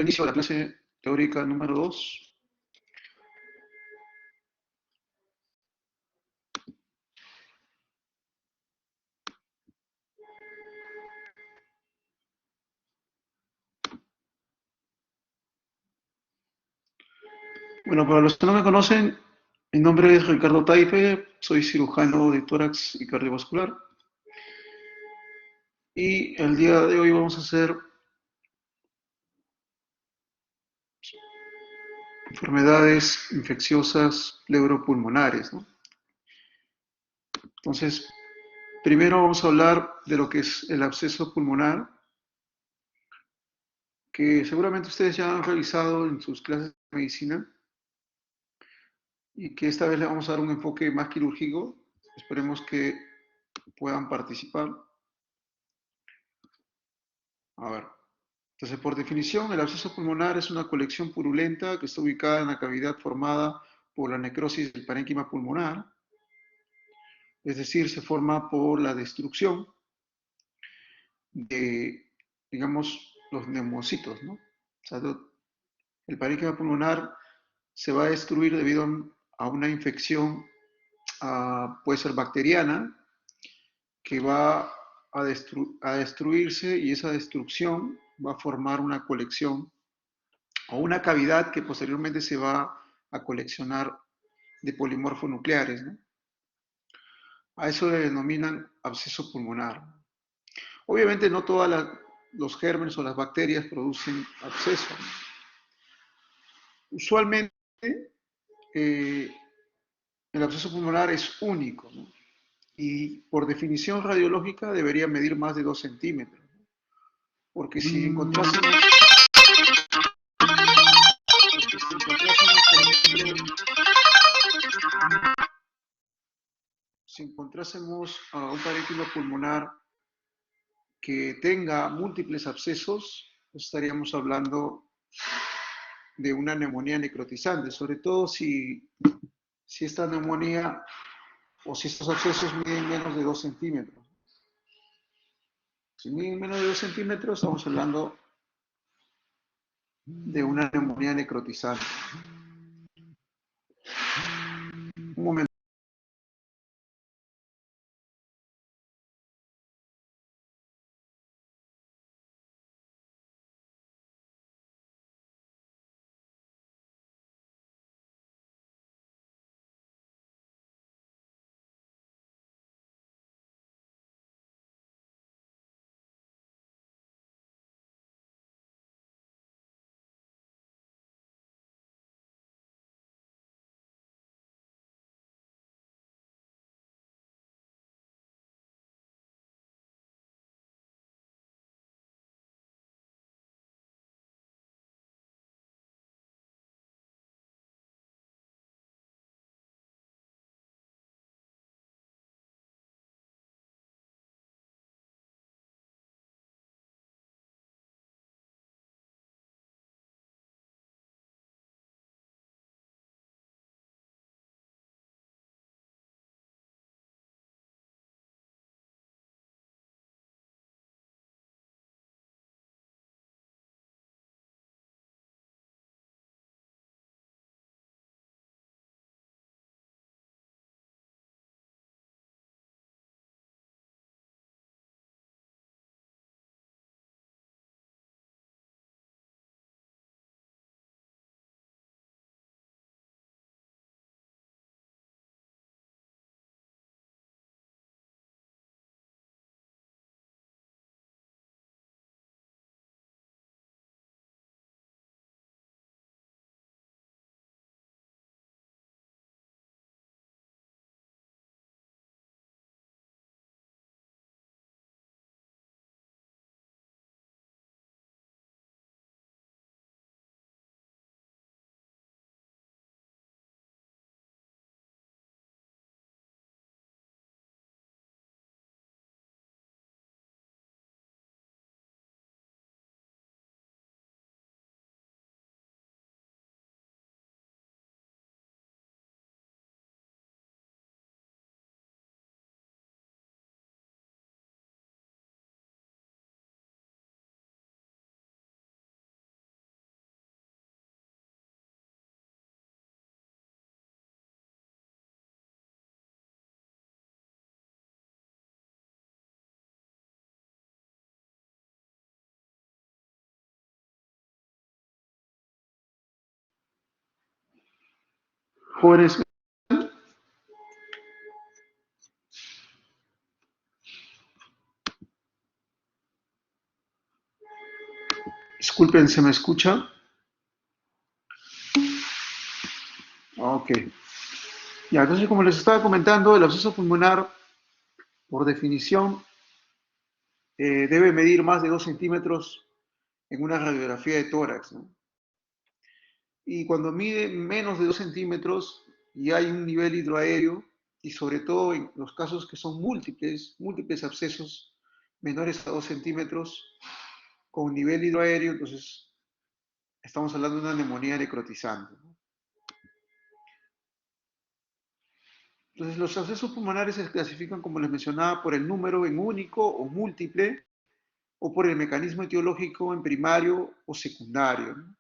inicio a la clase teórica número 2. Bueno, para los que no me conocen, mi nombre es Ricardo Taife, soy cirujano de tórax y cardiovascular. Y el día de hoy vamos a hacer enfermedades infecciosas pleuropulmonares, ¿no? Entonces, primero vamos a hablar de lo que es el absceso pulmonar, que seguramente ustedes ya han realizado en sus clases de medicina y que esta vez le vamos a dar un enfoque más quirúrgico. Esperemos que puedan participar. A ver, entonces por definición, el absceso pulmonar es una colección purulenta que está ubicada en la cavidad formada por la necrosis del parénquima pulmonar, es decir, se forma por la destrucción de, digamos, los neumocitos, ¿no? O sea, el parénquima pulmonar se va a destruir debido a una infección, puede ser bacteriana, que va a destruirse y esa destrucción va a formar una colección o una cavidad que posteriormente se va a coleccionar de polimorfos nucleares, ¿no? A eso le denominan absceso pulmonar. Obviamente no todos los gérmenes o las bacterias producen absceso. Usualmente eh, el absceso pulmonar es único, ¿no? Y por definición radiológica debería medir más de 2 centímetros, ¿no? Porque si encontrásemos, por ejemplo, si encontrásemos a un parénquima pulmonar que tenga múltiples abscesos, estaríamos hablando de una neumonía necrotizante, sobre todo si esta neumonía o si estos abscesos miden menos de 2 centímetros. Si miden menos de 2 centímetros, estamos hablando de una neumonía necrotizante. Un momento. jóvenes, disculpen, ¿se me escucha? Ok. Ya, entonces como les estaba comentando, el absceso pulmonar, por definición, debe medir más de 2 centímetros en una radiografía de tórax, ¿no? Y cuando mide menos de 2 centímetros y hay un nivel hidroaéreo, y sobre todo en los casos que son múltiples abscesos menores a 2 centímetros con nivel hidroaéreo, entonces estamos hablando de una neumonía necrotizante, ¿no? Entonces los abscesos pulmonares se clasifican, como les mencionaba, por el número en único o múltiple, o por el mecanismo etiológico en primario o secundario, ¿no?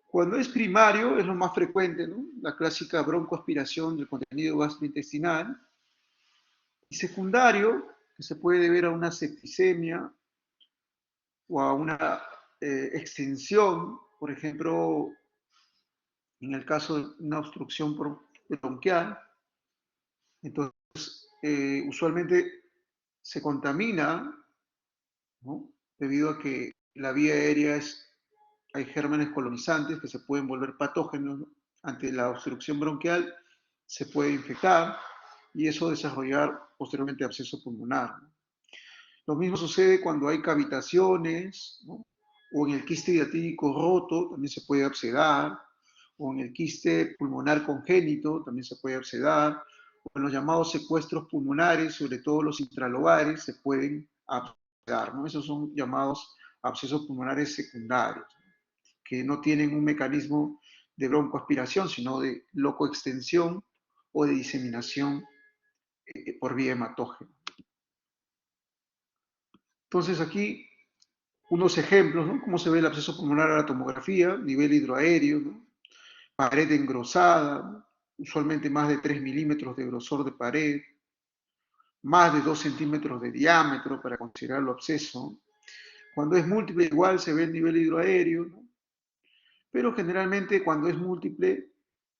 Cuando es primario es lo más frecuente, ¿no? La clásica broncoaspiración del contenido gastrointestinal. Y secundario, que se puede deber a una septicemia o a una extensión, por ejemplo, en el caso de una obstrucción bronquial. Entonces, usualmente se contamina, ¿no? Debido a que la vía aérea hay gérmenes colonizantes que se pueden volver patógenos, ¿no? Ante la obstrucción bronquial se puede infectar y eso desarrollar posteriormente absceso pulmonar, ¿no? Lo mismo sucede cuando hay cavitaciones, ¿no? O en el quiste diatídico roto también se puede abscedar, o en el quiste pulmonar congénito también se puede abscedar, o en los llamados secuestros pulmonares, sobre todo los intralobares, se pueden abscedar, ¿no? Esos son llamados abscesos pulmonares secundarios, ¿no? Que no tienen un mecanismo de broncoaspiración, sino de locoextensión o de diseminación por vía hematógena. Entonces aquí unos ejemplos, ¿no? Cómo se ve el absceso pulmonar a la tomografía, nivel hidroaéreo, ¿no? Pared engrosada, ¿no? Usualmente más de 3 milímetros de grosor de pared, más de 2 centímetros de diámetro para considerarlo absceso. Cuando es múltiple igual se ve el nivel hidroaéreo, ¿no? Pero generalmente cuando es múltiple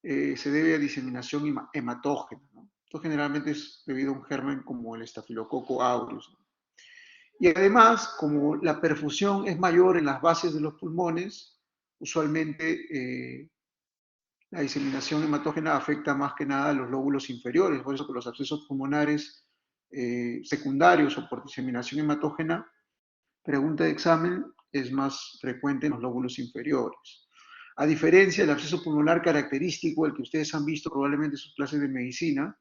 se debe a diseminación hematógena, ¿no? Esto generalmente es debido a un germen como el estafilococo aureus, ¿no? Y además, como la perfusión es mayor en las bases de los pulmones, usualmente la diseminación hematógena afecta más que nada a los lóbulos inferiores, por eso que los abscesos pulmonares secundarios o por diseminación hematógena, pregunta de examen, es más frecuente en los lóbulos inferiores. A diferencia del absceso pulmonar característico, el que ustedes han visto probablemente en sus clases de medicina,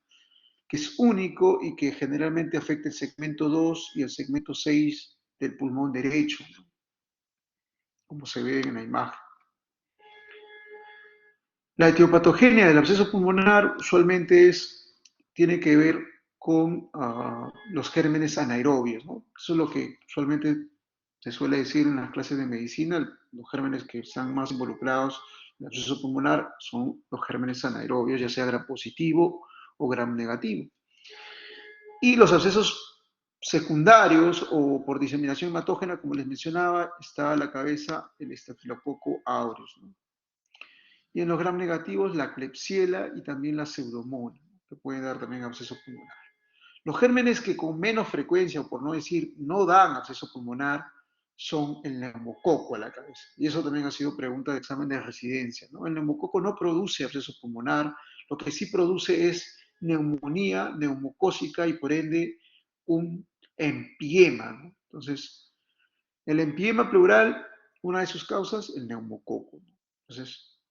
que es único y que generalmente afecta el segmento 2 y el segmento 6 del pulmón derecho, ¿no? Como se ve en la imagen. La etiopatogenia del absceso pulmonar usualmente tiene que ver con los gérmenes anaerobios, ¿no? Eso es lo que usualmente se suele decir en las clases de medicina. Los gérmenes que están más involucrados en el absceso pulmonar son los gérmenes anaerobios, ya sea gram positivo o gram negativo. Y los abscesos secundarios o por diseminación hematógena, como les mencionaba, está a la cabeza el estafilococo aureus, ¿no? Y en los gram negativos, la Klebsiella y también la Pseudomonas, ¿no? Que pueden dar también absceso pulmonar. Los gérmenes que con menos frecuencia, o por no decir no dan absceso pulmonar, son el neumococo a la cabeza. Y eso también ha sido pregunta de examen de residencia, ¿no? El neumococo no produce absceso pulmonar, lo que sí produce es neumonía neumocócica y por ende un empiema, ¿no? Entonces, el empiema pleural, una de sus causas, el neumococo, ¿no? Entonces,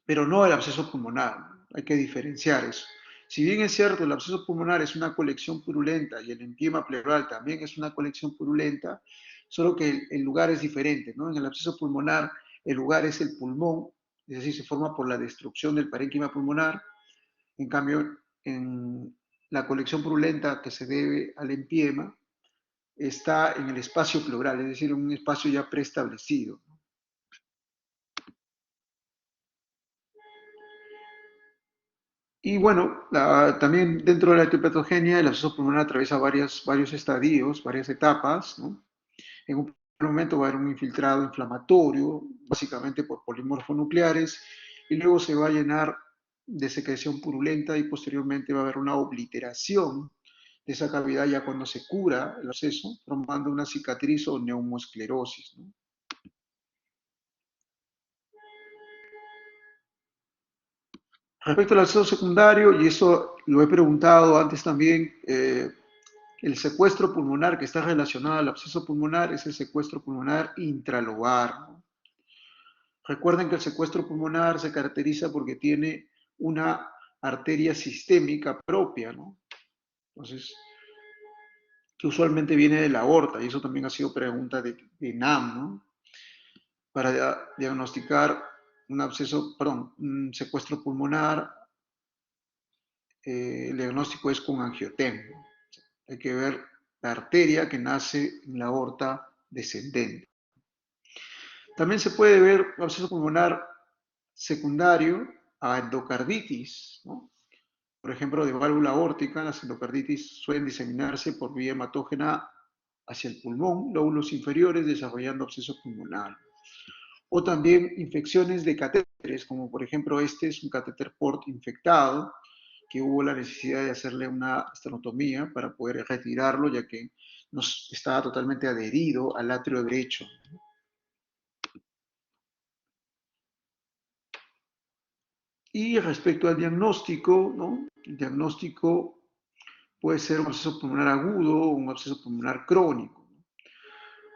pero no el absceso pulmonar, ¿no? Hay que diferenciar eso. Si bien es cierto, el absceso pulmonar es una colección purulenta y el empiema pleural también es una colección purulenta, solo que el lugar es diferente, ¿no? En el absceso pulmonar el lugar es el pulmón, es decir, se forma por la destrucción del parénquima pulmonar. En cambio, en la colección purulenta que se debe al empiema está en el espacio pleural, es decir, en un espacio ya preestablecido. Y bueno, también dentro de la etiopatogenia, el absceso pulmonar atraviesa varios estadios, varias etapas, ¿no? En un primer momento va a haber un infiltrado inflamatorio, básicamente por polimorfonucleares, y luego se va a llenar de secreción purulenta y posteriormente va a haber una obliteración de esa cavidad ya cuando se cura el absceso, formando una cicatriz o neumoesclerosis, ¿no? Respecto al absceso secundario, y eso lo he preguntado antes también, el secuestro pulmonar que está relacionado al absceso pulmonar es el secuestro pulmonar intralobar, ¿no? Recuerden que el secuestro pulmonar se caracteriza porque tiene una arteria sistémica propia, ¿no? Entonces, que usualmente viene de la aorta, y eso también ha sido pregunta de NAM, ¿no? Para diagnosticar un absceso, perdón, un secuestro pulmonar, el diagnóstico es con angiotem, ¿no? Hay que ver la arteria que nace en la aorta descendente. También se puede ver absceso pulmonar secundario a endocarditis, ¿no? Por ejemplo, de válvula aórtica, las endocarditis suelen diseminarse por vía hematógena hacia el pulmón, lóbulos inferiores, desarrollando absceso pulmonar. O también infecciones de catéteres, como por ejemplo este es un catéter port infectado, que hubo la necesidad de hacerle una estenotomía para poder retirarlo, ya que nos estaba totalmente adherido al atrio derecho. Y respecto al diagnóstico, ¿no? El diagnóstico puede ser un absceso pulmonar agudo o un absceso pulmonar crónico.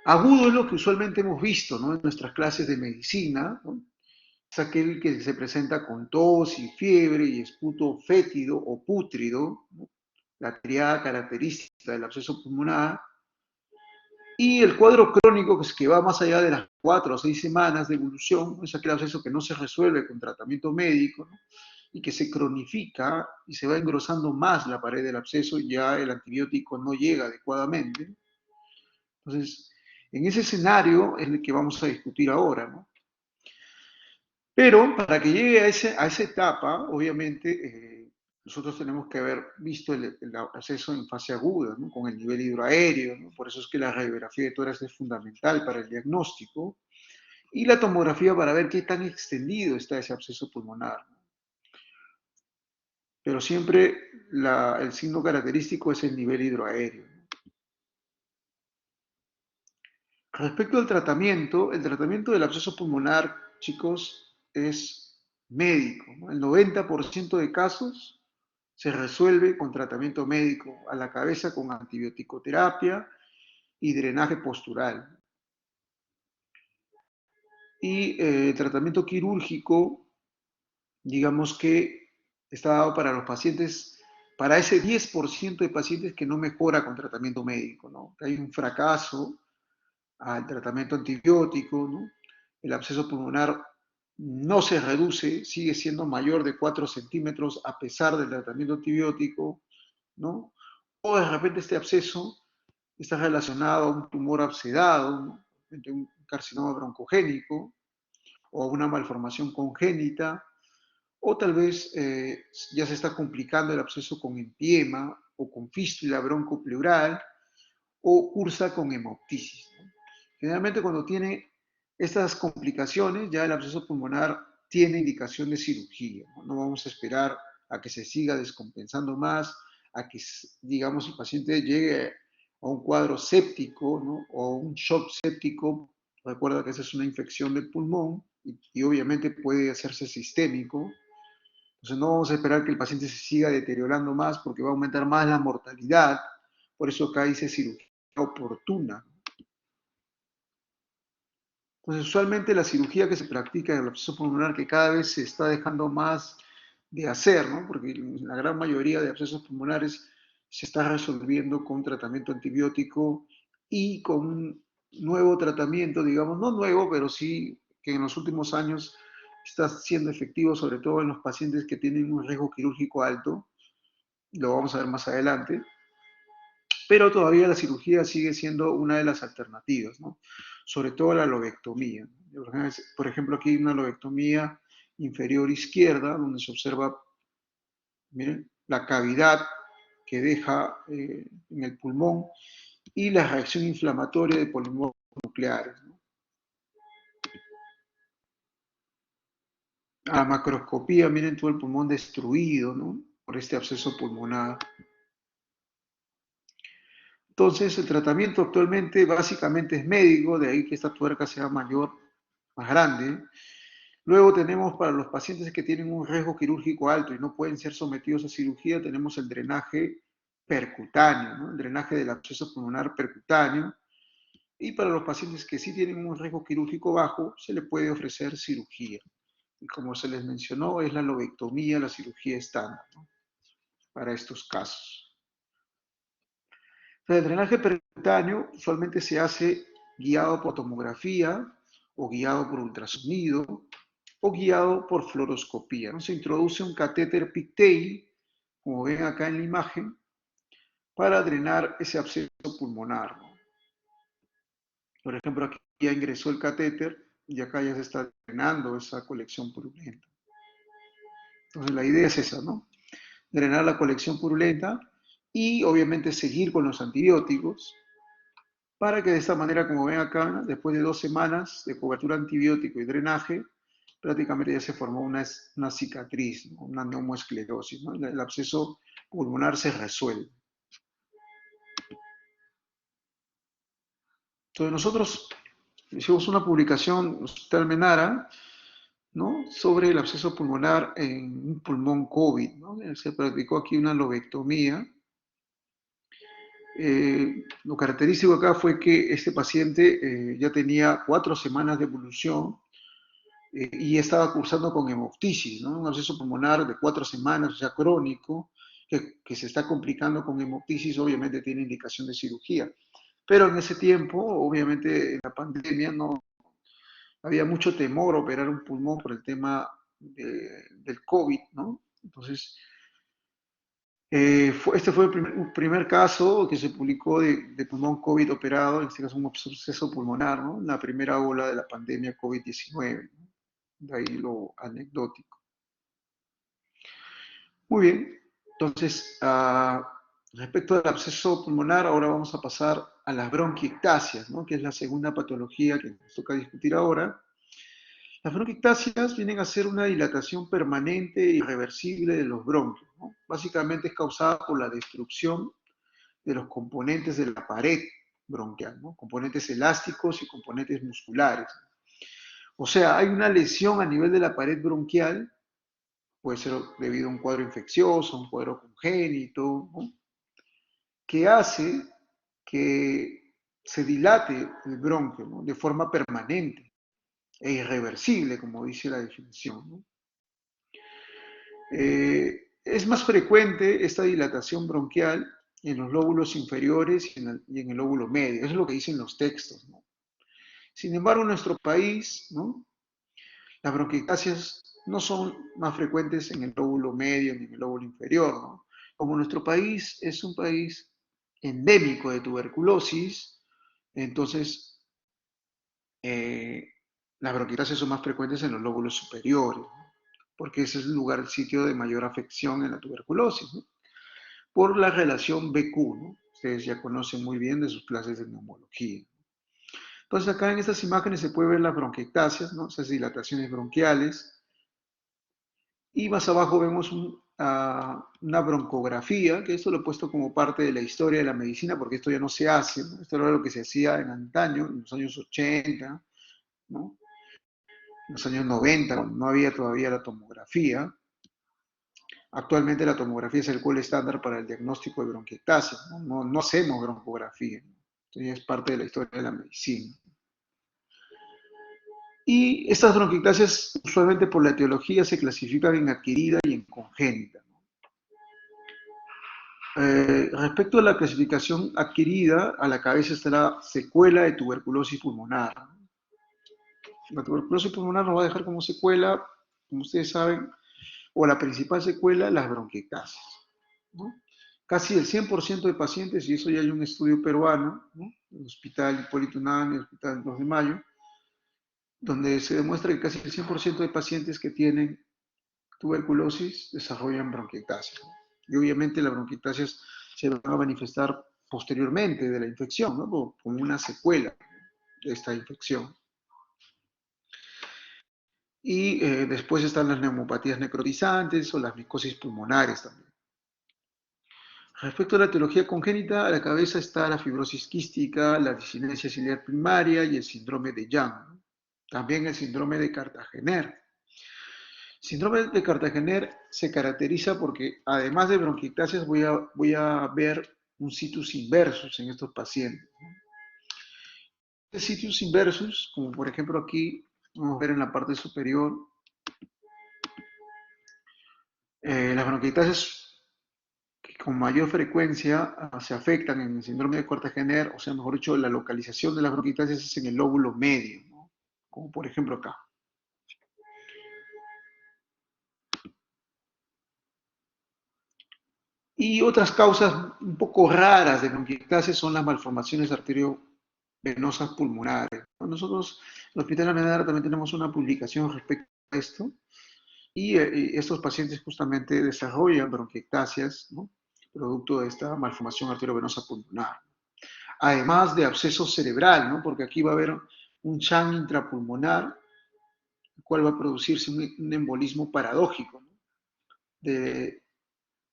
Agudo es lo que usualmente hemos visto, ¿no? En nuestras clases de medicina, ¿no? Es aquel que se presenta con tos y fiebre y esputo fétido o pútrido, ¿no? La triada característica del absceso pulmonar. Y el cuadro crónico, que es que va más allá de las 4 o 6 semanas de evolución, ¿no? Es aquel absceso que no se resuelve con tratamiento médico, ¿no? Y que se cronifica y se va engrosando más la pared del absceso y ya el antibiótico no llega adecuadamente. Entonces, en ese escenario es el que vamos a discutir ahora, ¿no? Pero para que llegue a esa etapa, obviamente, nosotros tenemos que haber visto el absceso en fase aguda, ¿no? Con el nivel hidroaéreo, ¿no? Por eso es que la radiografía de tórax es fundamental para el diagnóstico, y la tomografía para ver qué tan extendido está ese absceso pulmonar, ¿no? Pero siempre el signo característico es el nivel hidroaéreo. Respecto al tratamiento, el tratamiento del absceso pulmonar, chicos, es médico, ¿no? El 90% de casos se resuelve con tratamiento médico, a la cabeza con antibiótico-terapia y drenaje postural. Y el tratamiento quirúrgico, digamos que está dado para los pacientes, para ese 10% de pacientes que no mejora con tratamiento médico, ¿no? Hay un fracaso al tratamiento antibiótico, ¿no? El absceso pulmonar no se reduce, sigue siendo mayor de 4 centímetros a pesar del tratamiento antibiótico, ¿no? O de repente este absceso está relacionado a un tumor abscedado, ¿no? Un carcinoma broncogénico o una malformación congénita, o tal vez ya se está complicando el absceso con empiema o con fístula broncopleural o cursa con hemoptisis, ¿no? Generalmente cuando tiene estas complicaciones, ya el absceso pulmonar tiene indicación de cirugía, ¿no? No vamos a esperar a que se siga descompensando más, a que, digamos, el paciente llegue a un cuadro séptico, ¿no? O un shock séptico. Recuerda que esa es una infección del pulmón y obviamente puede hacerse sistémico. Entonces no vamos a esperar que el paciente se siga deteriorando más porque va a aumentar más la mortalidad. Por eso acá dice cirugía oportuna. Entonces, usualmente la cirugía que se practica en el absceso pulmonar, que cada vez se está dejando más de hacer, ¿no? Porque la gran mayoría de abscesos pulmonares se está resolviendo con tratamiento antibiótico y con un nuevo tratamiento, digamos, no nuevo, pero sí que en los últimos años está siendo efectivo, sobre todo en los pacientes que tienen un riesgo quirúrgico alto, lo vamos a ver más adelante, pero todavía la cirugía sigue siendo una de las alternativas, ¿no? Sobre todo la lobectomía. Por ejemplo, aquí hay una lobectomía inferior izquierda, donde se observa, miren, la cavidad que deja en el pulmón y la reacción inflamatoria de polímeros nucleares, ¿no? A la macroscopía, miren todo el pulmón destruido, ¿no? Por este absceso pulmonar. Entonces, el tratamiento actualmente básicamente es médico, de ahí que esta tuerca sea mayor, más grande. Luego tenemos para los pacientes que tienen un riesgo quirúrgico alto y no pueden ser sometidos a cirugía, tenemos el drenaje percutáneo, ¿no? El drenaje del absceso pulmonar percutáneo. Y para los pacientes que sí tienen un riesgo quirúrgico bajo, se le puede ofrecer cirugía. Y como se les mencionó, es la lobectomía, la cirugía estándar, ¿no? Para estos casos. El drenaje percutáneo usualmente se hace guiado por tomografía o guiado por ultrasonido o guiado por fluoroscopía, ¿no? Se introduce un catéter pigtail, como ven acá en la imagen, para drenar ese absceso pulmonar, ¿no? Por ejemplo, aquí ya ingresó el catéter y acá ya se está drenando esa colección purulenta. Entonces la idea es esa, ¿no? Drenar la colección purulenta y obviamente seguir con los antibióticos para que de esta manera, como ven acá, después de 2 semanas de cobertura antibiótico y drenaje, prácticamente ya se formó una cicatriz, ¿no? Una neumoesclerosis, ¿no? El absceso pulmonar se resuelve. Entonces nosotros hicimos una publicación en el Hospital Menara, ¿no? Sobre el absceso pulmonar en un pulmón COVID, ¿no? Se practicó aquí una lobectomía. Lo característico acá fue que este paciente ya tenía 4 semanas de evolución y estaba cursando con hemoptisis, ¿no? Un absceso pulmonar de 4 semanas, o sea, crónico, que se está complicando con hemoptisis, obviamente tiene indicación de cirugía. Pero en ese tiempo, obviamente, en la pandemia no había mucho temor a operar un pulmón por el tema del COVID, ¿no? Entonces, este fue el primer caso que se publicó de pulmón COVID operado, en este caso un absceso pulmonar, ¿no? La primera ola de la pandemia COVID-19, ¿no? De ahí lo anecdótico. Muy bien, entonces, respecto al absceso pulmonar, ahora vamos a pasar a las bronquiectasias, ¿no? Que es la segunda patología que nos toca discutir ahora. Las bronquiectasias vienen a ser una dilatación permanente e irreversible de los bronquios, ¿no? Básicamente es causada por la destrucción de los componentes de la pared bronquial, ¿no? Componentes elásticos y componentes musculares. O sea, hay una lesión a nivel de la pared bronquial, puede ser debido a un cuadro infeccioso, un cuadro congénito, ¿no? Que hace que se dilate el bronquio, ¿no? De forma permanente e irreversible, como dice la definición, ¿no? Es más frecuente esta dilatación bronquial en los lóbulos inferiores y en el lóbulo medio. Eso es lo que dicen los textos, ¿no? Sin embargo, en nuestro país, ¿no? Las bronquiectasias no son más frecuentes en el lóbulo medio ni en el lóbulo inferior, ¿no? Como nuestro país es un país endémico de tuberculosis, entonces eh, las bronquiectasias son más frecuentes en los lóbulos superiores, ¿no? Porque ese es el lugar, el sitio de mayor afección en la tuberculosis, ¿no? Por la relación BQ, ¿no? Ustedes ya conocen muy bien de sus clases de neumología. Entonces acá en estas imágenes se puede ver las bronquiectasias, ¿no? Esas dilataciones bronquiales. Y más abajo vemos una broncografía, que esto lo he puesto como parte de la historia de la medicina, porque esto ya no se hace, ¿no? Esto era lo que se hacía en antaño, en los años 80, ¿no? En los años 90, cuando no había todavía la tomografía. Actualmente la tomografía es el gold estándar para el diagnóstico de bronquiectasia, ¿no? No hacemos broncografía, ¿no? Entonces es parte de la historia de la medicina. Y estas bronquiectasias usualmente por la etiología se clasifican en adquirida y en congénita. Respecto a la clasificación adquirida, a la cabeza está la secuela de tuberculosis pulmonar. La tuberculosis pulmonar nos va a dejar como secuela, como ustedes saben, o la principal secuela, las bronquiectasias, ¿no? Casi el 100% de pacientes, y eso ya hay un estudio peruano, ¿no? El Hospital Hipólito Unanue, el Hospital 2 de Mayo, donde se demuestra que casi el 100% de pacientes que tienen tuberculosis desarrollan bronquiectasias, ¿no? Y obviamente las bronquiectasias se van a manifestar posteriormente de la infección, ¿no? Como una secuela de esta infección. Y después están las neumopatías necrotizantes o las micosis pulmonares también. Respecto a la etiología congénita, a la cabeza está la fibrosis quística, la disinencia ciliar primaria y el síndrome de Young, ¿no? También el síndrome de Cartagener. El síndrome de Cartagener se caracteriza porque, además de bronquiectasias, voy a ver un situs inversus en estos pacientes. Este situs inversus, como por ejemplo aquí, vamos a ver en la parte superior, las bronquiectasias que con mayor frecuencia se afectan en el síndrome de Cartagener, o sea, mejor dicho, la localización de las bronquiectasias es en el lóbulo medio, ¿no? Como por ejemplo acá. Y otras causas un poco raras de bronquiectasis son las malformaciones arteriovenosas pulmonares. Nosotros en el Hospital Almenara también tenemos una publicación respecto a esto, y estos pacientes justamente desarrollan bronquiectasias, ¿no? Producto de esta malformación arteriovenosa pulmonar. Además de absceso cerebral, ¿no? Porque aquí va a haber un shunt intrapulmonar, el cual va a producirse un embolismo paradójico, ¿no? De,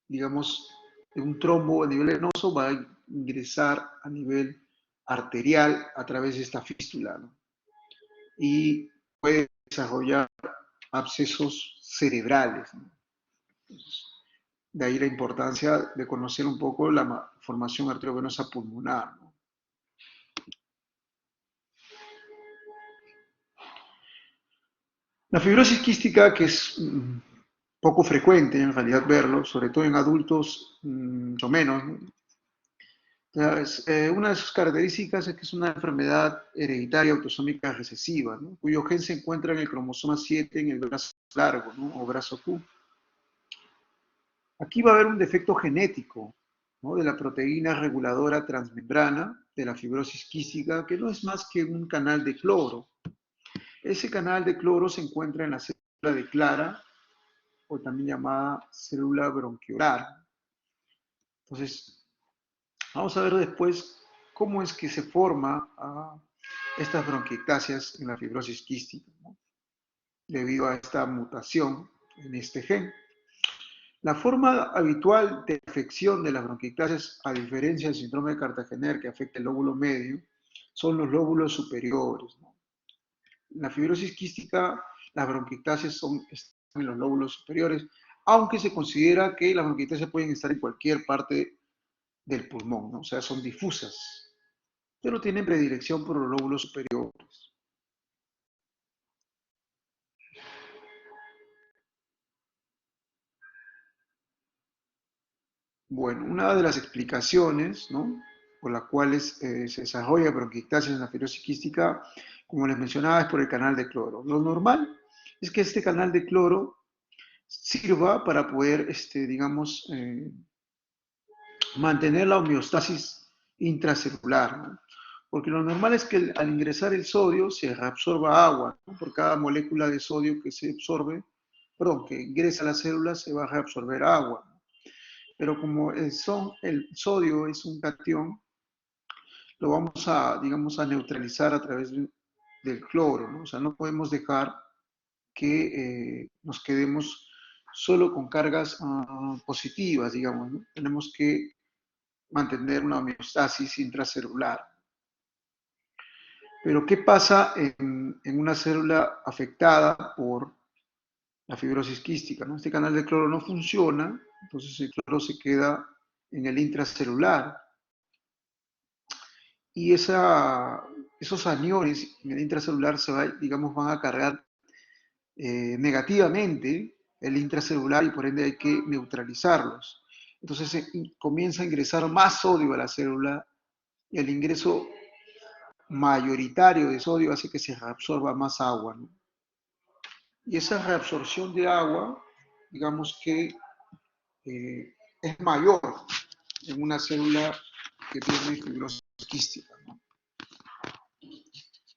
digamos, de un trombo a nivel venoso va a ingresar a nivel arterial a través de esta fístula, ¿no? Y puede desarrollar abscesos cerebrales, ¿no? De ahí la importancia de conocer un poco la formación arteriovenosa pulmonar, ¿no? La fibrosis quística, que es poco frecuente en realidad verlo, sobre todo en adultos, o menos, ¿no? Una de sus características es que es una enfermedad hereditaria autosómica recesiva, ¿no? Cuyo gen se encuentra en el cromosoma 7 en el brazo largo, ¿no? O brazo Q. Aquí va a haber un defecto genético, ¿no? De la proteína reguladora transmembrana de la fibrosis quística, que no es más que un canal de cloro. Ese canal de cloro se encuentra en la célula de Clara, o también llamada célula bronquiolar. Entonces, vamos a ver después cómo es que se forma estas bronquiectasias en la fibrosis quística, ¿no? Debido a esta mutación en este gen. La forma habitual de afección de las bronquiectasias, a diferencia del síndrome de Cartagener que afecta el lóbulo medio, son los lóbulos superiores, ¿no? En la fibrosis quística, las bronquiectasias están en los lóbulos superiores, aunque se considera que las bronquiectasias pueden estar en cualquier parte del pulmón, ¿no? O sea, son difusas, pero tienen predilección por los lóbulos superiores. Bueno, una de las explicaciones, ¿no?, por las cuales se desarrolla bronquiectasis en la fibrosis quística, como les mencionaba, es por el canal de cloro. Lo normal es que este canal de cloro sirva para poder, digamos, mantener la homeostasis intracelular, ¿no? Porque lo normal es que al ingresar el sodio se reabsorba agua, ¿no? Por cada molécula de sodio que se absorbe, perdón, que ingresa a la célula se va a reabsorber agua. Pero como el sodio es un cation, lo vamos a, digamos, a neutralizar a través del cloro, ¿no? O sea, no podemos dejar que nos quedemos solo con cargas positivas, digamos, ¿no? Tenemos que mantener una homeostasis intracelular. Pero ¿qué pasa en una célula afectada por la fibrosis quística, ¿no? Este canal de cloro no funciona, entonces el cloro se queda en el intracelular y esos aniones en el intracelular digamos, van a cargar negativamente el intracelular y por ende hay que neutralizarlos. Entonces comienza a ingresar más sodio a la célula y el ingreso mayoritario de sodio hace que se reabsorba más agua, ¿no? Y esa reabsorción de agua, digamos que es mayor en una célula que tiene fibrosis quística, ¿no?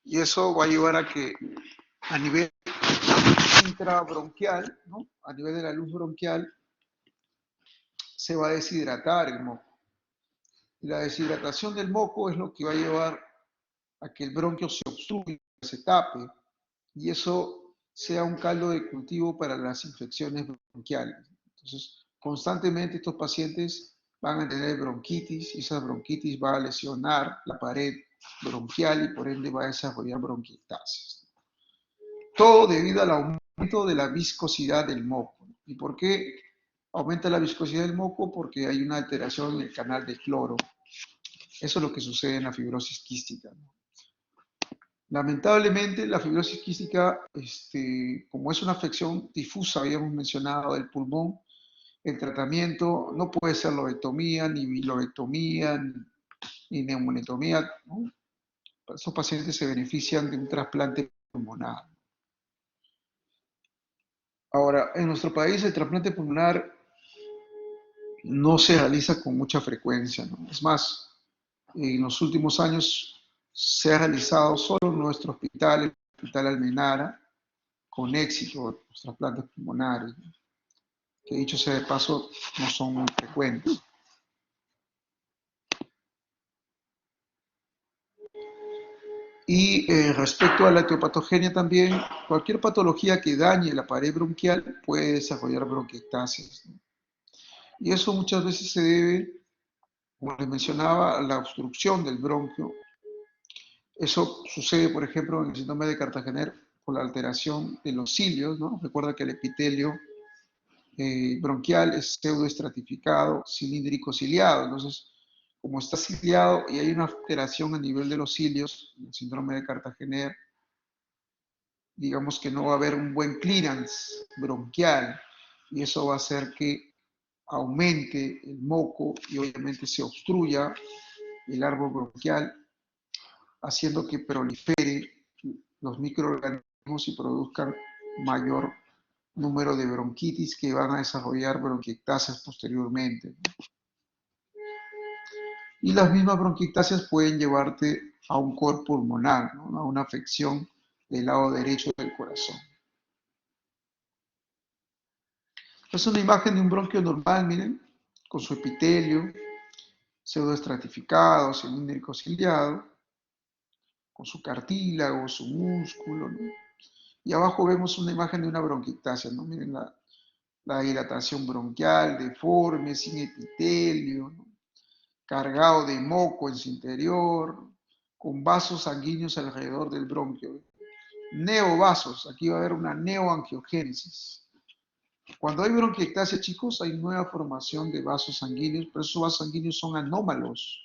Y eso va a llevar a que a nivel intrabronquial, ¿no?, a nivel de la luz bronquial, se va a deshidratar el moco. Y la deshidratación del moco es lo que va a llevar a que el bronquio se obstruya, se tape, y eso sea un caldo de cultivo para las infecciones bronquiales. Entonces, constantemente estos pacientes van a tener bronquitis y esa bronquitis va a lesionar la pared bronquial y por ende va a desarrollar bronquiectasis. Todo debido al aumento de la viscosidad del moco. ¿Y por qué aumenta la viscosidad del moco? Porque hay una alteración en el canal de cloro. Eso es lo que sucede en la fibrosis quística, ¿no? Lamentablemente, la fibrosis quística, como es una afección difusa, habíamos mencionado, del pulmón, el tratamiento no puede ser lobectomía, ni bilobectomía, ni neumonectomía, ¿no? Esos pacientes se benefician de un trasplante pulmonar. Ahora, en nuestro país el trasplante pulmonar no se realiza con mucha frecuencia, ¿no? Es más, en los últimos años se ha realizado solo en nuestro hospital, el Hospital Almenara, con éxito los trasplantes pulmonares, ¿no? Que dicho sea de paso, no son muy frecuentes. Y respecto a la etiopatogenia también, cualquier patología que dañe la pared bronquial puede desarrollar bronquiectasis, ¿no? Y eso muchas veces se debe, como les mencionaba, a la obstrucción del bronquio. Eso sucede, por ejemplo, en el síndrome de Cartagener por la alteración de los cilios, ¿no? Recuerda que el epitelio bronquial es pseudoestratificado, cilíndrico ciliado. Entonces, como está ciliado y hay una alteración a nivel de los cilios, el síndrome de Cartagener, digamos que no va a haber un buen clearance bronquial y eso va a hacer que aumente el moco y obviamente se obstruya el árbol bronquial, haciendo que prolifere los microorganismos y produzcan mayor número de bronquitis que van a desarrollar bronquiectasias posteriormente. Y las mismas bronquiectasias pueden llevarte a un cor pulmonar, ¿no? A una afección del lado derecho del corazón. Es una imagen de un bronquio normal, miren, con su epitelio pseudoestratificado, cilíndrico ciliado, con su cartílago, su músculo, ¿no? Y abajo vemos una imagen de una bronquiectasia, ¿no? Miren la dilatación bronquial, deforme, sin epitelio, ¿no? Cargado de moco en su interior, con vasos sanguíneos alrededor del bronquio. Neovasos, aquí va a haber una neoangiogénesis. Cuando hay bronquiectasia, chicos, hay nueva formación de vasos sanguíneos, pero esos vasos sanguíneos son anómalos.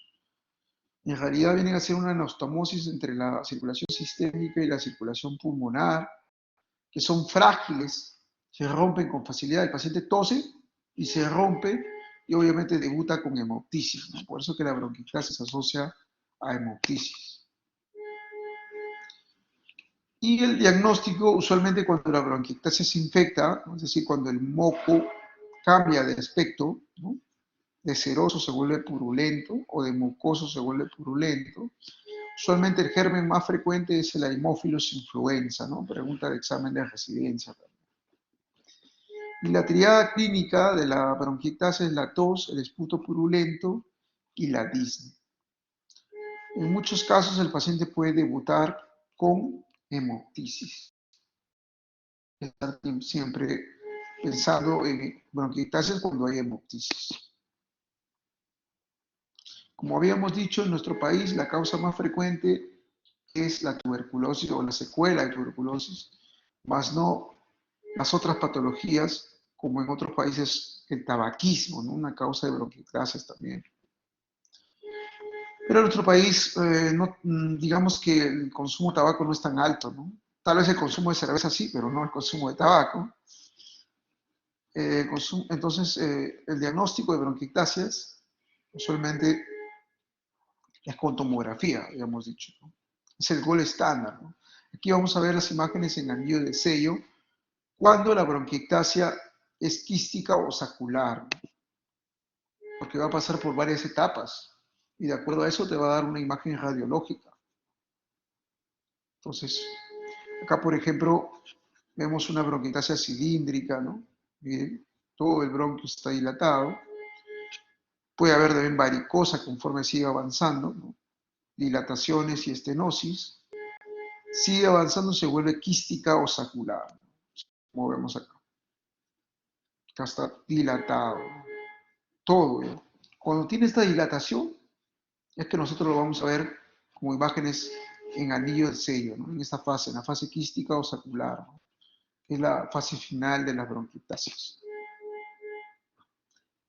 En realidad vienen a ser una anastomosis entre la circulación sistémica y la circulación pulmonar, que son frágiles, se rompen con facilidad. El paciente tose y se rompe y obviamente debuta con hemoptisis, ¿no? Por eso que la bronquiectasis se asocia a hemoptisis. Y el diagnóstico, usualmente cuando la bronquiectasis se infecta, ¿no? Es decir, cuando el moco cambia de aspecto, ¿no? De ceroso se vuelve purulento o de mucoso se vuelve purulento. Usualmente el germen más frecuente es el Haemophilus influenza, ¿no? Pregunta de examen de residencia. Y la triada clínica de la bronquiectasis es la tos, el esputo purulento y la disnea. En muchos casos el paciente puede debutar con hemoptisis. Estar siempre pensando en bronquiectasis cuando hay hemoptisis. Como habíamos dicho, en nuestro país la causa más frecuente es la tuberculosis o la secuela de tuberculosis, más no las otras patologías, como en otros países el tabaquismo, ¿no? Una causa de bronquiectasis también. Pero en nuestro país, no, digamos que el consumo de tabaco no es tan alto, ¿no? Tal vez el consumo de cerveza sí, pero no el consumo de tabaco. Entonces, el diagnóstico de bronquiectasias usualmente es con tomografía, habíamos dicho, ¿no? Es el gol estándar, ¿no? Aquí vamos a ver las imágenes en anillo de sello cuando la bronquiectasia es quística o sacular, ¿no? Porque va a pasar por varias etapas y de acuerdo a eso te va a dar una imagen radiológica. Entonces, acá por ejemplo vemos una bronquiectasia cilíndrica, ¿no? Miren, todo el bronquio está dilatado. Puede haber también varicosa conforme sigue avanzando, ¿no? Dilataciones y estenosis. Sigue avanzando, se vuelve quística o sacular. como vemos acá. Acá está dilatado, todo. ¿Ya? Cuando tiene esta dilatación, es que nosotros lo vamos a ver como imágenes en anillo de sello, ¿no? En esta fase, en la fase quística o sacular, ¿no? Que es la fase final de las bronquiectasias.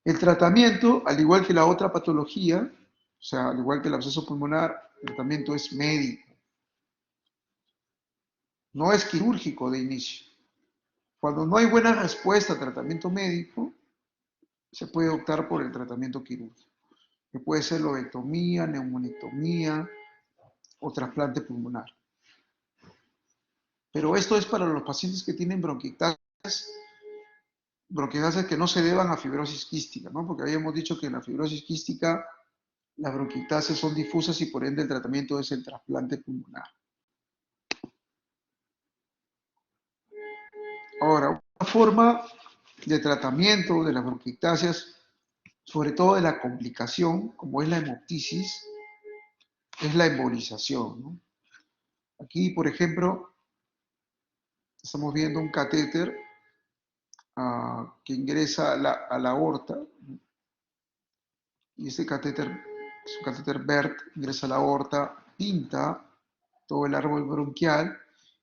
El tratamiento, al igual que la otra patología, o sea, al igual que el absceso pulmonar, el tratamiento es médico, no es quirúrgico de inicio. Cuando no hay buena respuesta al tratamiento médico, se puede optar por el tratamiento quirúrgico, que puede ser lobectomía, neumonectomía o trasplante pulmonar. Pero esto es para los pacientes que tienen bronquiectasias que no se deban a fibrosis quística, ¿no? Porque habíamos dicho que en la fibrosis quística las bronquiectasias son difusas y por ende el tratamiento es el trasplante pulmonar. Ahora, una forma de tratamiento de las bronquiectasias, sobre todo de la complicación, como es la hemoptisis, es la embolización, ¿no? Aquí, por ejemplo, estamos viendo un catéter que ingresa a la aorta, ¿no? Y este catéter es un catéter BERT, ingresa a la aorta, pinta todo el árbol bronquial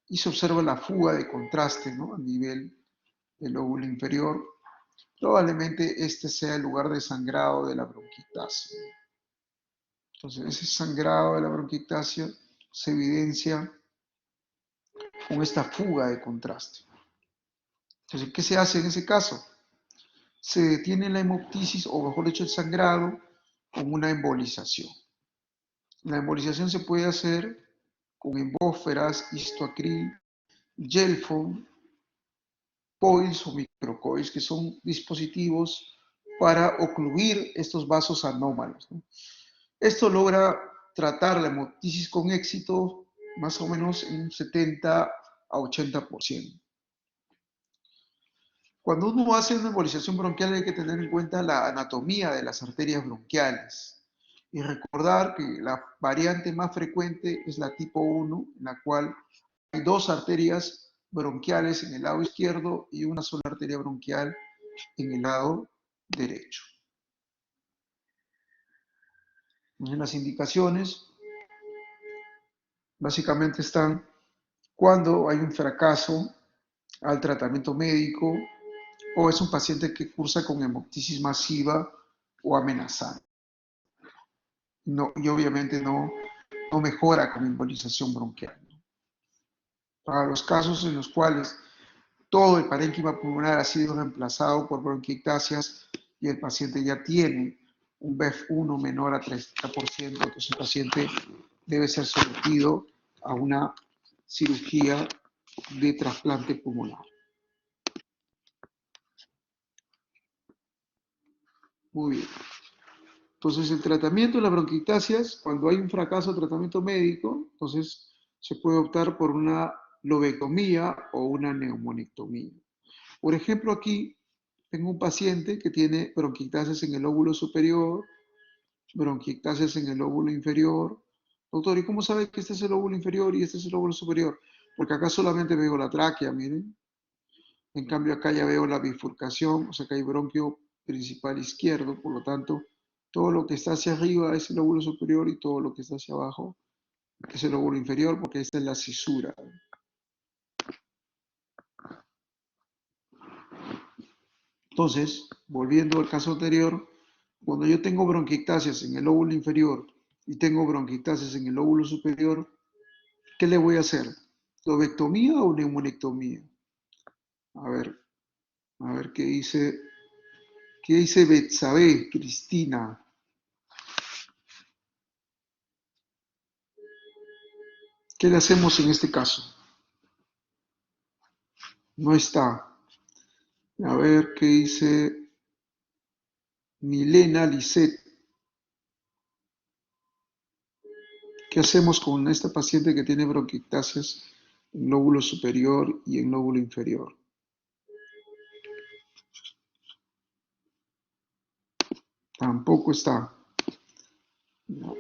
y se observa la fuga de contraste, ¿no? A nivel del lóbulo inferior. Probablemente este sea el lugar de sangrado de la bronquiectasia. Entonces, ese sangrado de la bronquiectasia se evidencia con esta fuga de contraste. Entonces, ¿qué se hace en ese caso? Se detiene la hemoptisis, o mejor dicho, el sangrado, con una embolización. La embolización se puede hacer con embósferas, histoacril, gelfond, coils o microcoils, que son dispositivos para ocluir estos vasos anómalos, ¿no? Esto logra tratar la hemoptisis con éxito más o menos en un 70 a 80%. Cuando uno hace una embolización bronquial hay que tener en cuenta la anatomía de las arterias bronquiales y recordar que la variante más frecuente es la tipo 1, en la cual hay dos arterias bronquiales en el lado izquierdo y una sola arteria bronquial en el lado derecho. En las indicaciones básicamente están cuando hay un fracaso al tratamiento médico o es un paciente que cursa con hemoptisis masiva o amenazante. No, y obviamente no mejora con embolización bronquial. Para los casos en los cuales todo el parénquima pulmonar ha sido reemplazado por bronquiectasias y el paciente ya tiene un BEF1 menor a 30%, entonces el paciente debe ser sometido a una cirugía de trasplante pulmonar. Muy bien. Entonces, el tratamiento de las bronquiectasias, cuando hay un fracaso de tratamiento médico, entonces se puede optar por una lobectomía o una neumonectomía. Por ejemplo, aquí tengo un paciente que tiene bronquiectasias en el lóbulo superior, bronquiectasias en el lóbulo inferior. Doctor, ¿y cómo sabe que este es el lóbulo inferior y este es el lóbulo superior? Porque acá solamente veo la tráquea, miren. En cambio, acá ya veo la bifurcación, o sea que hay bronquio principal izquierdo, por lo tanto, todo lo que está hacia arriba es el lóbulo superior y todo lo que está hacia abajo es el lóbulo inferior, porque esta es la cisura. Entonces, volviendo al caso anterior, cuando yo tengo bronquiectasias en el lóbulo inferior y tengo bronquiectasias en el lóbulo superior, ¿qué le voy a hacer? ¿Lobectomía o neumonectomía? A ver, qué dice Betsabe, Cristina. ¿Qué le hacemos en este caso? No está. A ver qué dice Milena Lisset. ¿Qué hacemos con esta paciente que tiene bronquiectasias en lóbulo superior y en lóbulo inferior? Tampoco está. No.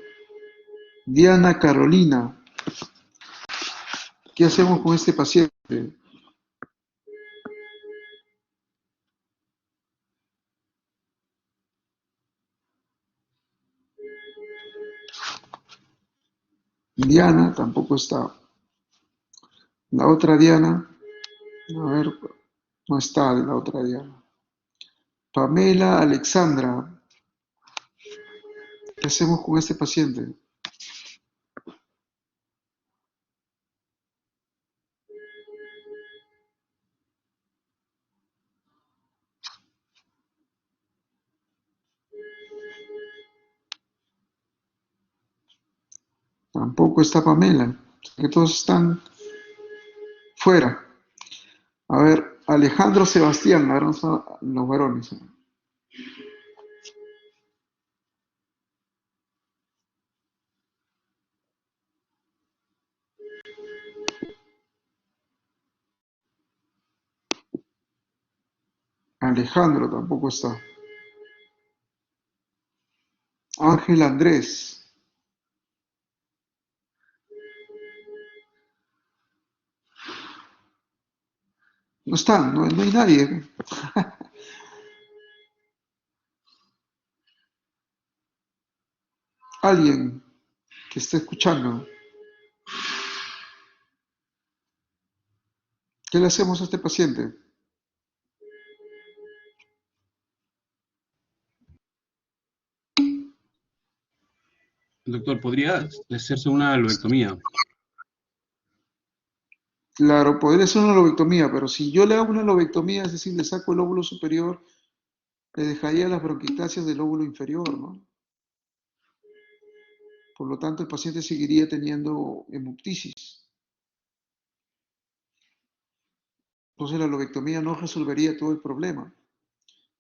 Diana Carolina, ¿qué hacemos con este paciente? Diana tampoco está. La otra Diana, a ver, no está la otra Diana. Pamela Alexandra, ¿qué hacemos con este paciente? Tampoco está Pamela, que todos están fuera. A ver, Alejandro Sebastián, ahora vamos a los varones. Alejandro tampoco está. Ángel Andrés, no están, no hay nadie. Alguien que esté escuchando. ¿Qué le hacemos a este paciente? Doctor, ¿podría hacerse una lobectomía? Claro, podría ser una lobectomía, pero si yo le hago una lobectomía, es decir, le saco el lóbulo superior, le dejaría las bronquiectasias del lóbulo inferior, ¿no? Por lo tanto, el paciente seguiría teniendo hemoptisis. Entonces, la lobectomía no resolvería todo el problema.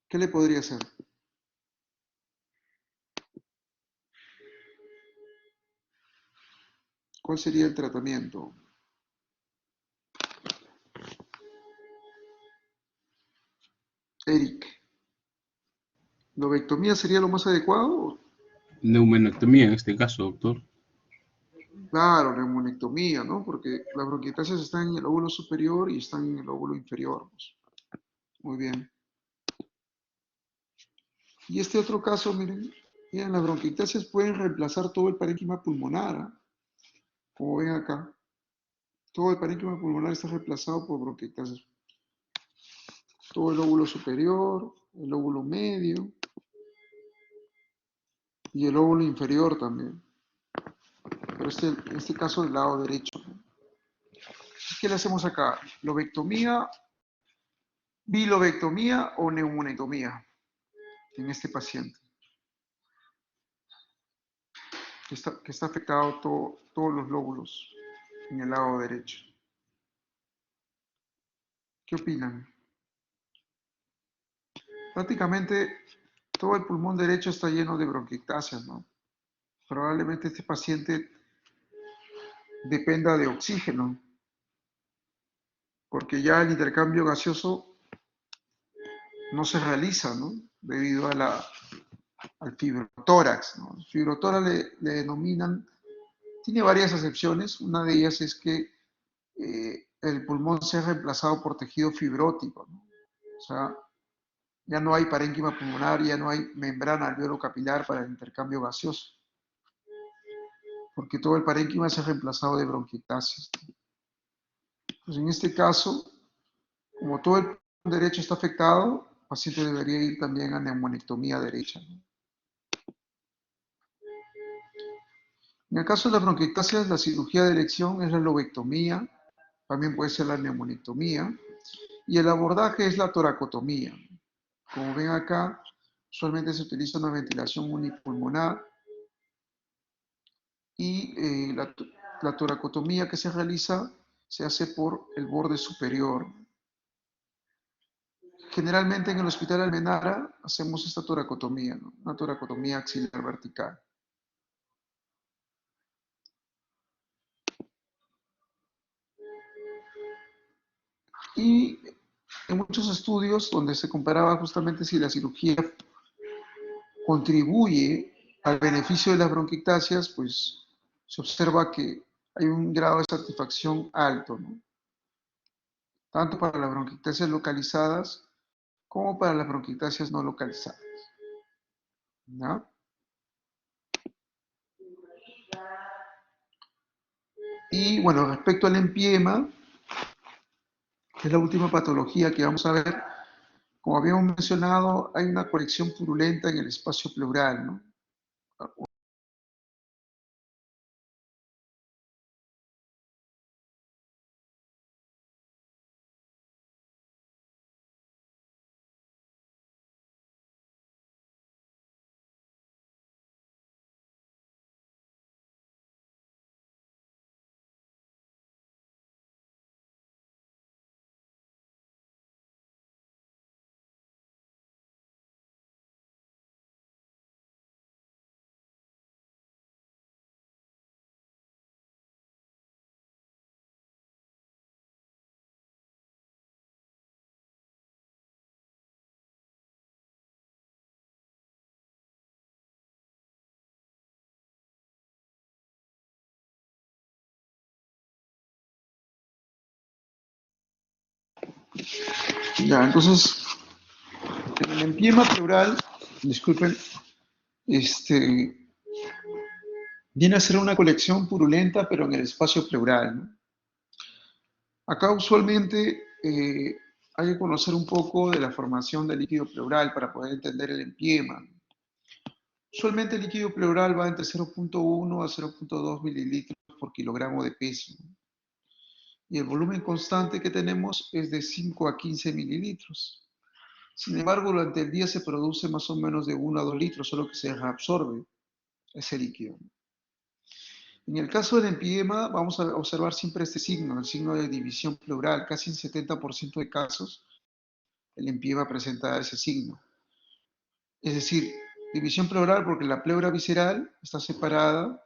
¿Qué le podría hacer? ¿Cuál sería el tratamiento? Eric, ¿lobectomía sería lo más adecuado? Neumonectomía en este caso, doctor. Claro, neumonectomía, ¿no? Porque las bronquiectasias están en el lóbulo superior y están en el lóbulo inferior, pues. Muy bien. Y este otro caso, miren, las bronquiectasias pueden reemplazar todo el parénquima pulmonar, ¿ah? Como ven acá, todo el parénquima pulmonar está reemplazado por bronquiectasias. Todo el lóbulo superior, el lóbulo medio y el lóbulo inferior también. Pero en este caso del lado derecho, ¿no? ¿Qué le hacemos acá? ¿Lobectomía, bilobectomía o neumonectomía en este paciente? Que está afectado todos los lóbulos en el lado derecho. ¿Qué opinan? Prácticamente todo el pulmón derecho está lleno de bronquiectasias, ¿no? Probablemente este paciente dependa de oxígeno, porque ya el intercambio gaseoso no se realiza, ¿no? Debido al fibrotórax, ¿no? El fibrotórax le denominan, tiene varias acepciones, una de ellas es que el pulmón sea reemplazado por tejido fibrótico, ¿no? O sea, ya no hay parénquima pulmonar, ya no hay membrana alveolo capilar para el intercambio gaseoso, porque todo el parénquima se ha reemplazado de bronquiectasias. Pues en este caso, como todo el pulmón derecho está afectado, el paciente debería ir también a neumonectomía derecha, ¿no? En el caso de las bronquiectasias, la cirugía de elección es la lobectomía, también puede ser la neumonectomía, y el abordaje es la toracotomía. Como ven acá, usualmente se utiliza una ventilación unipulmonar y la toracotomía que se realiza se hace por el borde superior. Generalmente en el Hospital Almenara hacemos esta toracotomía, ¿no? Una toracotomía axilar vertical. Y en muchos estudios donde se comparaba justamente si la cirugía contribuye al beneficio de las bronquiectasias, pues se observa que hay un grado de satisfacción alto, ¿no? Tanto para las bronquiectasias localizadas como para las bronquiectasias no localizadas, ¿no? Y bueno, respecto al empiema, que es la última patología que vamos a ver, como habíamos mencionado, hay una colección purulenta en el espacio pleural, ¿no? Ya, entonces, en el empiema pleural, disculpen, este, viene a ser una colección purulenta, pero en el espacio pleural, ¿no? Acá usualmente hay que conocer un poco de la formación del líquido pleural para poder entender el empiema. Usualmente el líquido pleural va entre 0,1 a 0,2 mililitros por kilogramo de peso, ¿no? Y el volumen constante que tenemos es de 5 a 15 mililitros. Sin embargo, durante el día se produce más o menos de 1 a 2 litros, solo que se reabsorbe ese líquido. En el caso del empiema, vamos a observar siempre este signo, el signo de división pleural. Casi en 70% de casos, el empiema presenta ese signo. Es decir, división pleural porque la pleura visceral está separada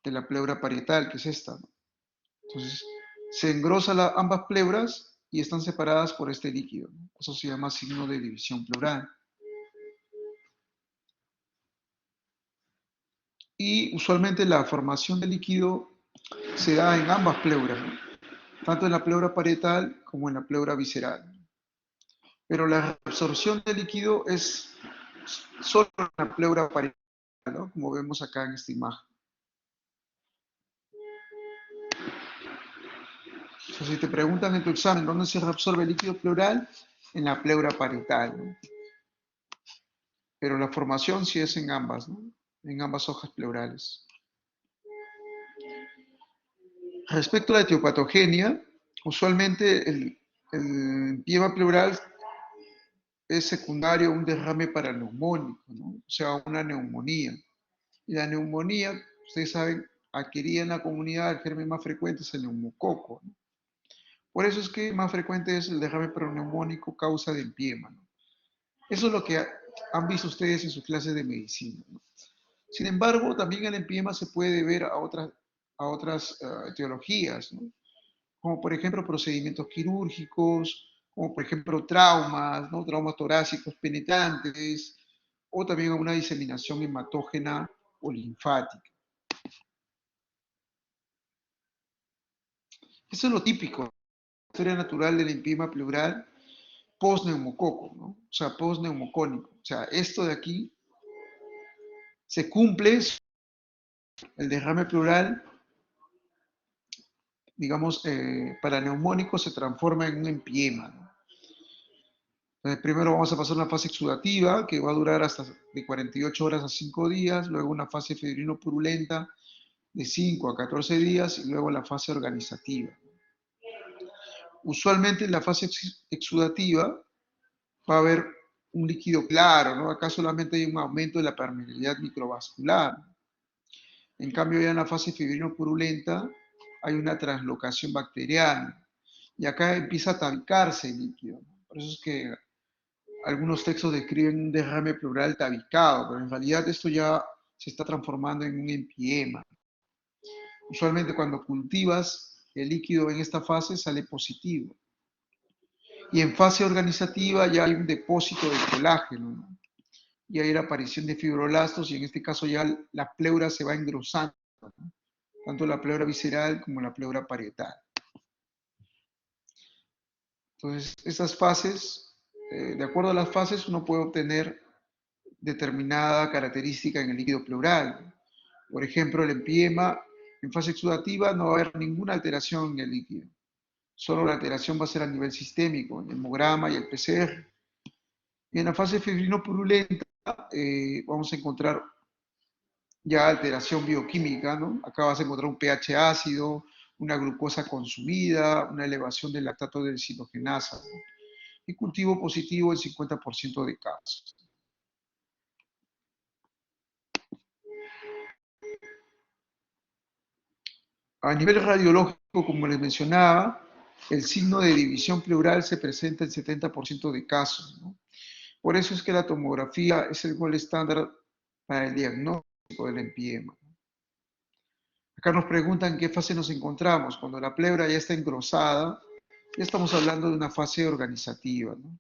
de la pleura parietal, que es esta, ¿no? Entonces, se engrosan ambas pleuras y están separadas por este líquido, ¿no? Eso se llama signo de división pleural. Y usualmente la formación de líquido se da en ambas pleuras, ¿no? Tanto en la pleura parietal como en la pleura visceral. Pero la absorción de líquido es solo en la pleura parietal, ¿no? Como vemos acá en esta imagen. O sea, si te preguntan en tu examen dónde se reabsorbe el líquido pleural, en la pleura parietal, ¿no? Pero la formación sí es en ambas, ¿no? En ambas hojas pleurales. Respecto a la etiopatogenia, usualmente el empiema pleural es secundario a un derrame paraneumónico, ¿no? O sea, una neumonía. Y la neumonía, ustedes saben, adquirida en la comunidad, el germen más frecuente es el neumococo, ¿no? Por eso es que más frecuente es el derrame paraneumónico causa de empiema, ¿no? Eso es lo que han visto ustedes en sus clases de medicina, ¿no? Sin embargo, también el empiema se puede deber a otras etiologías, ¿no? Como por ejemplo procedimientos quirúrgicos, como por ejemplo traumas, ¿no? Traumas torácicos penetrantes, o también a una diseminación hematógena o linfática. Eso es lo típico, la historia natural del empiema pleural post-neumococo, ¿no? O sea, post-neumocónico. O sea, esto de aquí se cumple, el derrame pleural, digamos, paraneumónico se transforma en un empiema, ¿no? Entonces, primero vamos a pasar una fase exudativa que va a durar hasta de 48 horas a 5 días, luego una fase fibrino-purulenta de 5 a 14 días y luego la fase organizativa. Usualmente en la fase exudativa va a haber un líquido claro, ¿no? Acá solamente hay un aumento de la permeabilidad microvascular. En cambio, ya en la fase fibrino-purulenta hay una translocación bacteriana y acá empieza a tabicarse el líquido, ¿no? Por eso es que algunos textos describen un derrame pleural tabicado, pero en realidad esto ya se está transformando en un empiema. Usualmente cuando cultivas el líquido en esta fase sale positivo. Y en fase organizativa ya hay un depósito de colágeno, ¿no? Y hay la aparición de fibroblastos y en este caso ya la pleura se va engrosando, ¿no? Tanto la pleura visceral como la pleura parietal. Entonces, estas fases, de acuerdo a las fases, uno puede obtener determinada característica en el líquido pleural. Por ejemplo, el empiema En fase exudativa no va a haber ninguna alteración en el líquido. Solo la alteración va a ser a nivel sistémico, en el hemograma y el PCR. Y en la fase fibrino-purulenta vamos a encontrar ya alteración bioquímica, ¿no? Acá vas a encontrar un pH ácido, una glucosa consumida, una elevación del lactato de deshidrogenasa, ¿no? Y cultivo positivo en 50% de casos. A nivel radiológico, como les mencionaba, el signo de división pleural se presenta en 70% de casos, ¿no? Por eso es que la tomografía es el gol estándar para el diagnóstico del empiema. Acá nos preguntan en qué fase nos encontramos. Cuando la pleura ya está engrosada, ya estamos hablando de una fase organizativa, ¿no?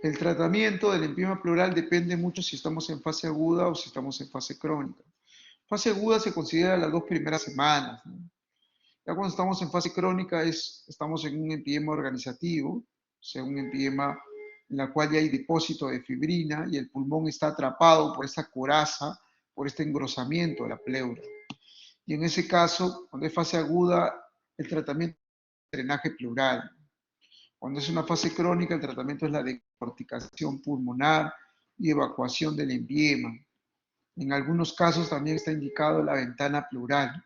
El tratamiento del empiema pleural depende mucho si estamos en fase aguda o si estamos en fase crónica. Fase aguda se considera las 2 primeras semanas, ¿no? Ya cuando estamos en fase crónica estamos en un empiema organizativo, o sea, un empiema en la cual ya hay depósito de fibrina y el pulmón está atrapado por esta coraza, por este engrosamiento de la pleura. Y en ese caso, cuando es fase aguda, el tratamiento es drenaje pleural. Cuando es una fase crónica, el tratamiento es la decorticación pulmonar y evacuación del empiema. En algunos casos también está indicado la ventana pleural,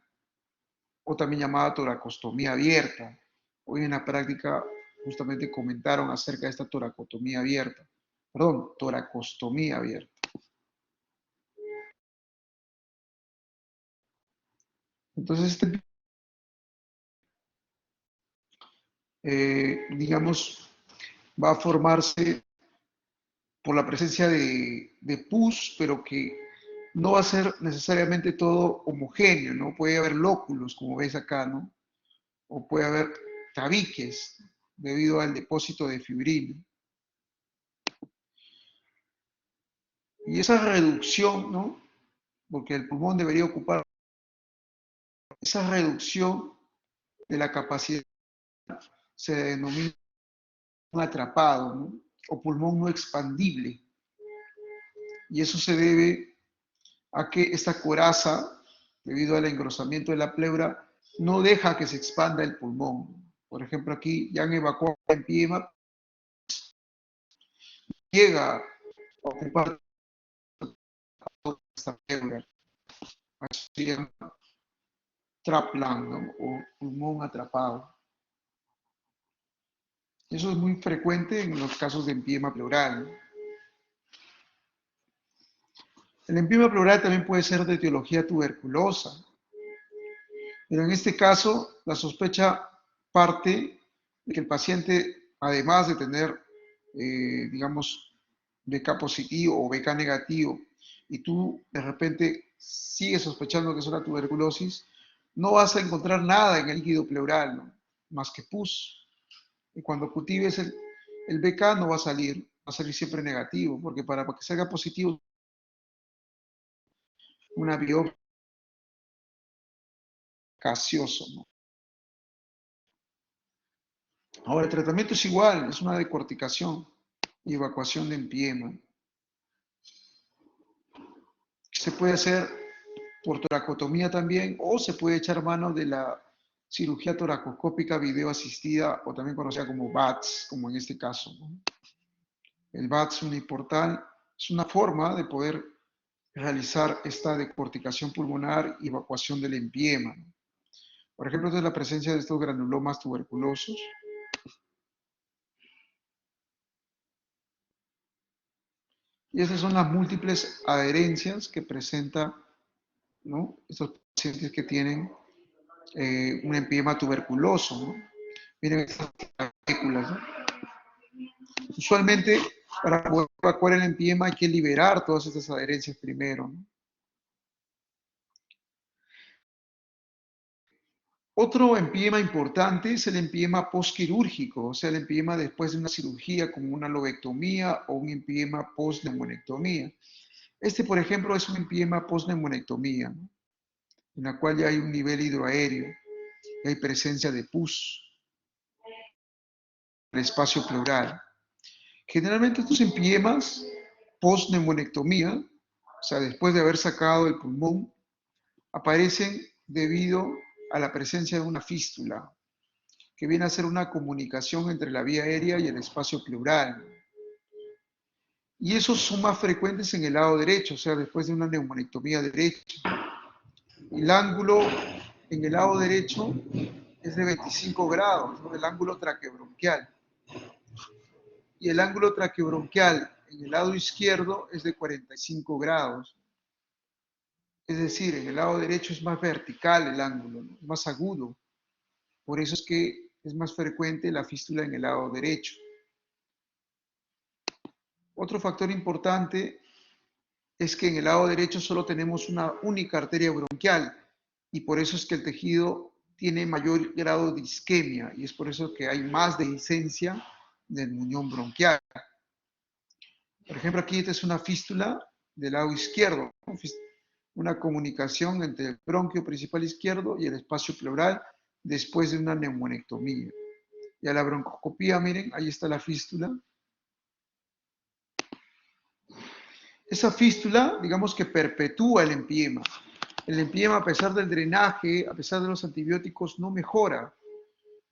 o también llamada toracostomía abierta. Hoy en la práctica justamente comentaron acerca de esta toracostomía abierta. Perdón, toracostomía abierta. Entonces, digamos, va a formarse por la presencia de pus, pero que no va a ser necesariamente todo homogéneo, ¿no? Puede haber lóculos, como ves acá, ¿no? O puede haber tabiques debido al depósito de fibrina. Y esa reducción, ¿no? Porque el pulmón debería ocupar esa reducción de la capacidad se denomina atrapado, ¿no? O pulmón no expandible. Y eso se debe a que esta coraza, debido al engrosamiento de la pleura, no deja que se expanda el pulmón. Por ejemplo, aquí ya han evacuado el empiema, llega a ocupar esta pleura. Así se llama trap lung, ¿no? O pulmón atrapado. Eso es muy frecuente en los casos de empiema pleural. El empiema pleural también puede ser de etiología tuberculosa, pero en este caso la sospecha parte de que el paciente, además de tener, digamos, BK positivo o BK negativo, y tú de repente sigues sospechando que es una tuberculosis, no vas a encontrar nada en el líquido pleural, ¿no? Más que pus. Y cuando cultives el BK no va a salir siempre negativo, porque para que salga positivo, una biopsia gaseoso, ¿no? Ahora, el tratamiento es igual, es una decorticación y evacuación de empiema. Se puede hacer por toracotomía también, o se puede echar mano de la cirugía toracoscópica video asistida, o también conocida como BATS, como en este caso, ¿no? El BATS uniportal es una forma de poder realizar esta decorticación pulmonar y evacuación del empiema, ¿no? Por ejemplo, esta es la presencia de estos granulomas tuberculosos. Y estas son las múltiples adherencias que presenta, ¿no? Estos pacientes que tienen un empiema tuberculoso, ¿no? Miren estas partículas, ¿no? Usualmente, para poder evacuar el empiema hay que liberar todas estas adherencias primero, ¿no? Otro empiema importante es el empiema postquirúrgico, o sea, el empiema después de una cirugía como una lobectomía o un empiema postneumonectomía. Este, por ejemplo, es un empiema postneumonectomía, ¿no? En la cual ya hay un nivel hidroaéreo, y hay presencia de pus en el espacio pleural. Generalmente estos empiemas post-neumonectomía sea, después de haber sacado el pulmón, aparecen debido a la presencia de una fístula, que viene a ser una comunicación entre la vía aérea y el espacio pleural. Y esos son más frecuentes en el lado derecho, o sea, después de una neumonectomía derecha. El ángulo en el lado derecho es de 25 grados, ¿no? El ángulo traqueobronquial. Y el ángulo traqueobronquial en el lado izquierdo es de 45 grados. Es decir, en el lado derecho es más vertical el ángulo, ¿no? Más agudo. Por eso es que es más frecuente la fístula en el lado derecho. Otro factor importante es que en el lado derecho solo tenemos una única arteria bronquial y por eso es que el tejido tiene mayor grado de isquemia y es por eso que hay más dehiscencia del muñón bronquial. Por ejemplo, aquí esta es una fístula del lado izquierdo, una comunicación entre el bronquio principal izquierdo y el espacio pleural después de una neumonectomía. Y a la broncoscopía, miren, ahí está la fístula. Esa fístula, digamos que perpetúa el empiema. El empiema, a pesar del drenaje, a pesar de los antibióticos, no mejora.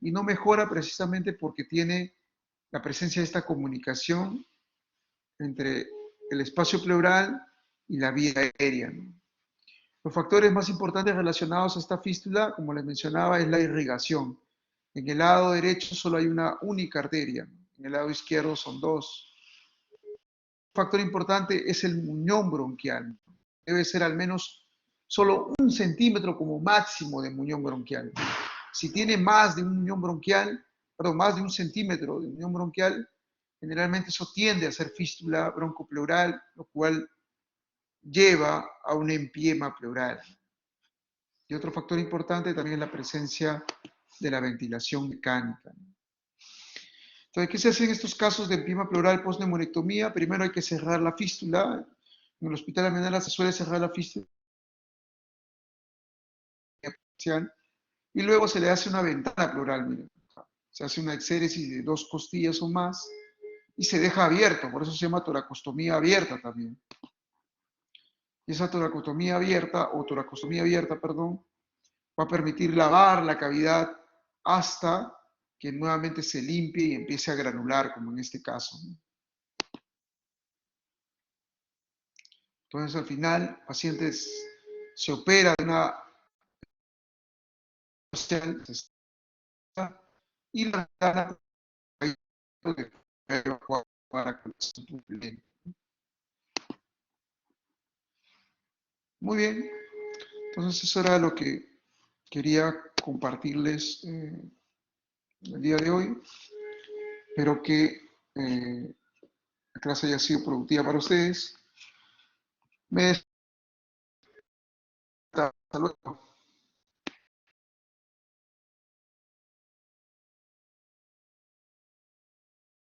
Y no mejora precisamente porque tiene la presencia de esta comunicación entre el espacio pleural y la vía aérea, ¿no? Los factores más importantes relacionados a esta fístula, como les mencionaba, es la irrigación. En el lado derecho solo hay una única arteria, en el lado izquierdo son dos. Un factor importante es el muñón bronquial. Debe ser al menos solo 1 centímetro como máximo de muñón bronquial. Si tiene más de un muñón bronquial, perdón, más de 1 centímetro de muñón bronquial, generalmente eso tiende a ser fístula broncopleural, lo cual lleva a un empiema pleural. Y otro factor importante también es la presencia de la ventilación mecánica. Entonces, ¿qué se hace en estos casos de empiema pleural post-neumonectomía? Primero hay que cerrar la fístula. En el hospital Almenara se suele cerrar la fístula y luego se le hace una ventana pleural. Miren. Se hace una exéresis de 2 costillas o más y se deja abierto, por eso se llama toracostomía abierta también. Y esa toracostomía abierta, perdón, va a permitir lavar la cavidad hasta que nuevamente se limpie y empiece a granular, como en este caso, ¿no? Entonces, al final, el paciente se opera de una y la ventana para que se. Muy bien, entonces eso era lo que quería compartirles el día de hoy. Espero que la clase haya sido productiva para ustedes. Hasta luego.